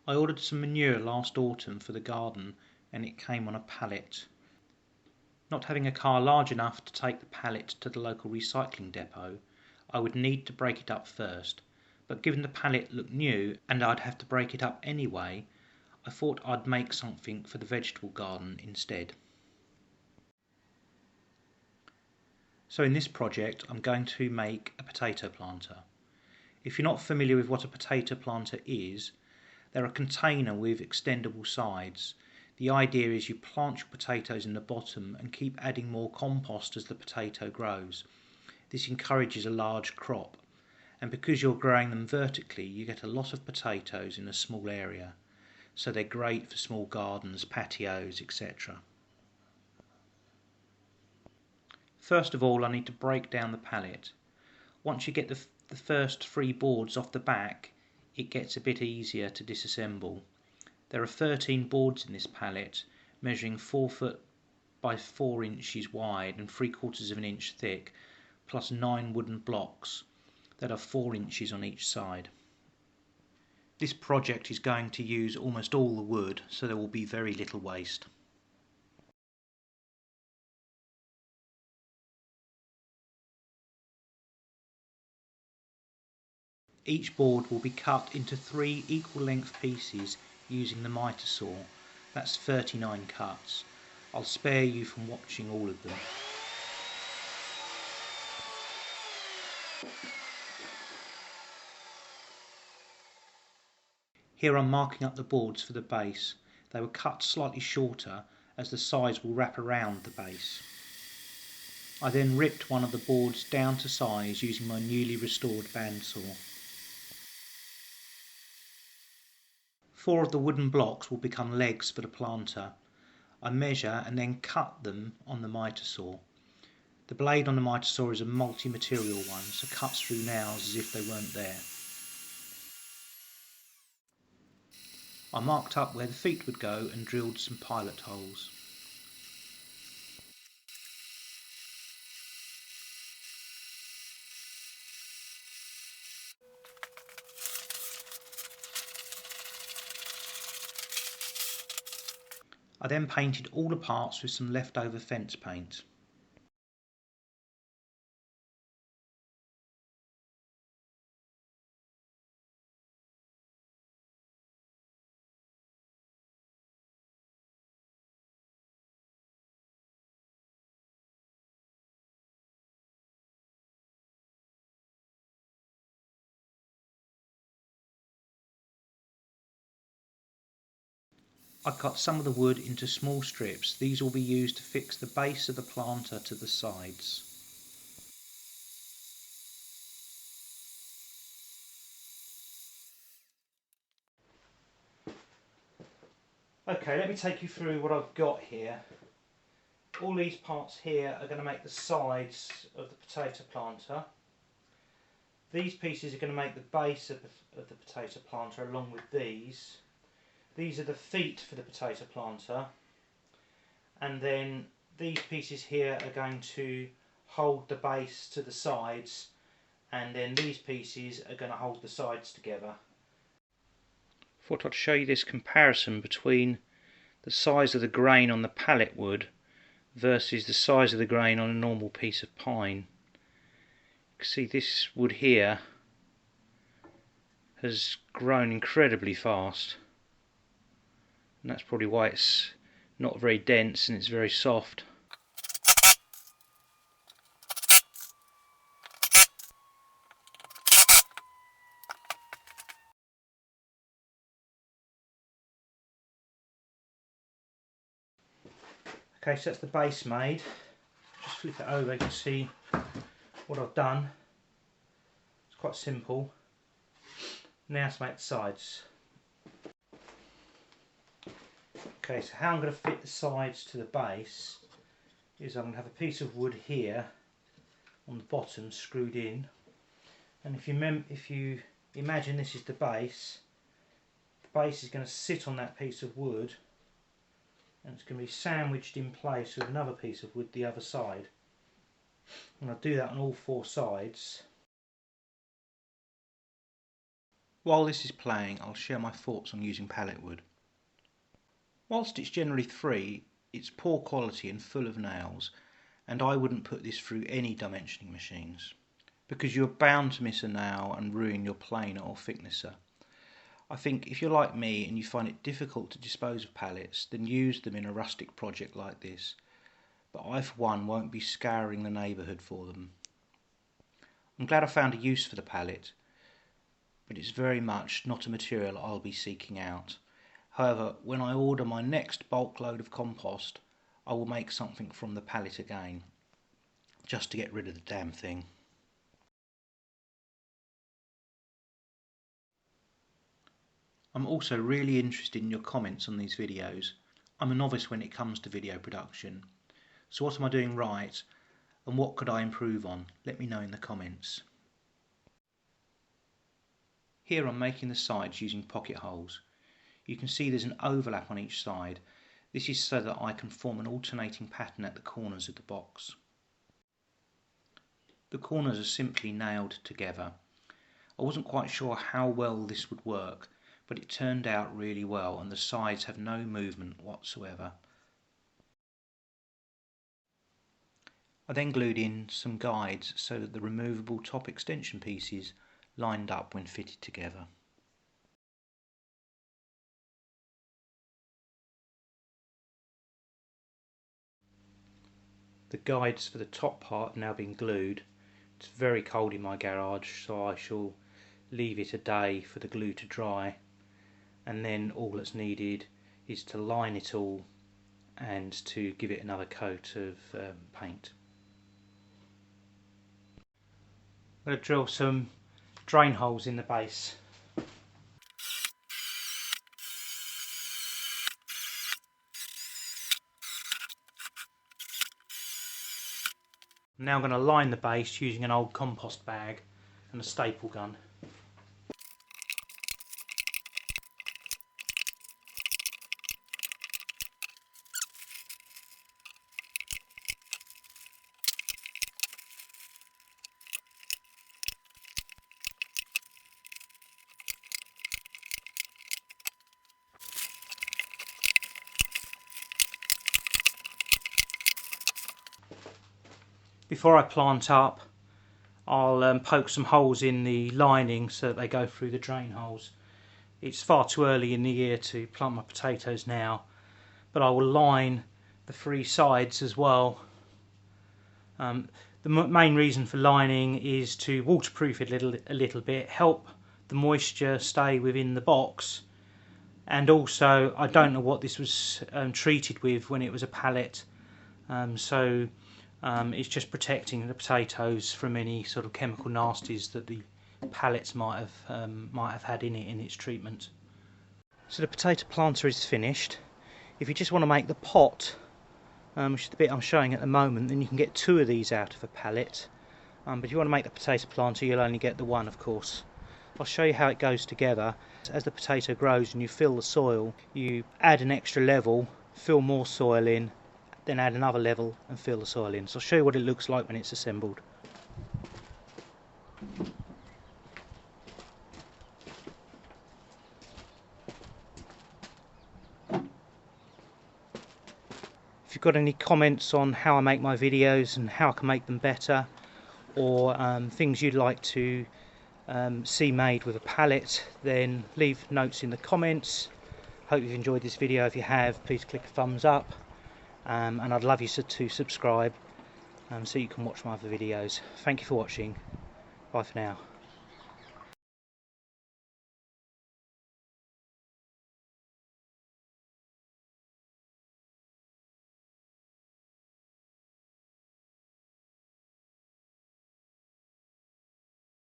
I ordered some manure last autumn for the garden and it came on a pallet. Not having a car large enough to take the pallet to the local recycling depot, I would need to break it up first, but given the pallet looked new and I'd have to break it up anyway, I thought I'd make something for the vegetable garden instead. So in this project I'm going to make a potato planter. If you're not familiar with what a potato planter is, they're a container with extendable sides. The idea is you plant your potatoes in the bottom and keep adding more compost as the potato grows. This encourages a large crop, and because you're growing them vertically you get a lot of potatoes in a small area, so they're great for small gardens, patios, etc. First of all I need to break down the pallet. Once you get the first 3 boards off the back, it gets a bit easier to disassemble. There are 13 boards in this pallet, measuring 4 foot by 4 inches wide and 3/4 of an inch thick, plus 9 wooden blocks that are 4 inches on each side. This project is going to use almost all the wood, so there will be very little waste. Each board will be cut into 3 equal length pieces using the Mitre Saw. That's 39 cuts. I'll spare you from watching all of them. Here I'm marking up the boards for the base. They were cut slightly shorter as the sides will wrap around the base. I then ripped one of the boards down to size using my newly restored bandsaw. 4 of the wooden blocks will become legs for the planter. I measure and then cut them on the Mitre Saw. The blade on the Mitre Saw is a multi-material one, so cuts through nails as if they weren't there. I marked up where the feet would go and drilled some pilot holes. I then painted all the parts with some leftover fence paint. I cut some of the wood into small strips. These will be used to fix the base of the planter to the sides. Okay, let me take you through what I've got here. All these parts here are going to make the sides of the potato planter. These pieces are going to make the base of the potato planter along with these. These are the feet for the potato planter, and then these pieces here are going to hold the base to the sides, and then these pieces are going to hold the sides together. I thought I'd show you this comparison between the size of the grain on the pallet wood versus the size of the grain on a normal piece of pine. You can see this wood here has grown incredibly fast, and that's probably why it's not very dense and it's very soft. Okay, so that's the base made. Just flip it over, you can see what I've done. It's quite simple. Now to make the sides. Okay, so how I'm going to fit the sides to the base is I'm going to have a piece of wood here on the bottom screwed in, and if you imagine this is the base is going to sit on that piece of wood, and it's going to be sandwiched in place with another piece of wood the other side. And I'll do that on all 4 sides. While this is playing, I'll share my thoughts on using pallet wood. Whilst it's generally free, it's poor quality and full of nails, and I wouldn't put this through any dimensioning machines, because you're bound to miss a nail and ruin your planer or thicknesser. I think if you're like me and you find it difficult to dispose of pallets, then use them in a rustic project like this, but I for one won't be scouring the neighbourhood for them. I'm glad I found a use for the pallet, but it's very much not a material I'll be seeking out. However, when I order my next bulk load of compost, I will make something from the pallet again, just to get rid of the damn thing. I'm also really interested in your comments on these videos. I'm a novice when it comes to video production, so what am I doing right, and what could I improve on? Let me know in the comments. Here I'm making the sides using pocket holes. You can see there's an overlap on each side. This is so that I can form an alternating pattern at the corners of the box. The corners are simply nailed together. I wasn't quite sure how well this would work, but it turned out really well and the sides have no movement whatsoever. I then glued in some guides so that the removable top extension pieces lined up when fitted together. The guides for the top part have now been glued. It's very cold in my garage, so I shall leave it a day for the glue to dry, and then all that's needed is to line it all and to give it another coat of paint. I'm going to drill some drain holes in the base. Now I'm going to line the base using an old compost bag and a staple gun. Before I plant up, I'll poke some holes in the lining so that they go through the drain holes. It's far too early in the year to plant my potatoes now, but I will line the three sides as well. The main reason for lining is to waterproof it a little bit, help the moisture stay within the box, and also I don't know what this was treated with when it was a pallet, so it's just protecting the potatoes from any sort of chemical nasties that the pallets might have had in it in its treatment. So the potato planter is finished. If you just want to make the pot, which is the bit I'm showing at the moment, then you can get two of these out of a pallet. But if you want to make the potato planter, you'll only get the one, of course. I'll show you how it goes together. As the potato grows and you fill the soil, you add an extra level, fill more soil in, then add another level and fill the soil in. So I'll show you what it looks like when it's assembled. If you've got any comments on how I make my videos and how I can make them better, or things you'd like to see made with a pallet, then leave notes in the comments. Hope you've enjoyed this video. If you have, please click a thumbs up. And I'd love you to subscribe so you can watch my other videos. Thank you for watching. Bye for now.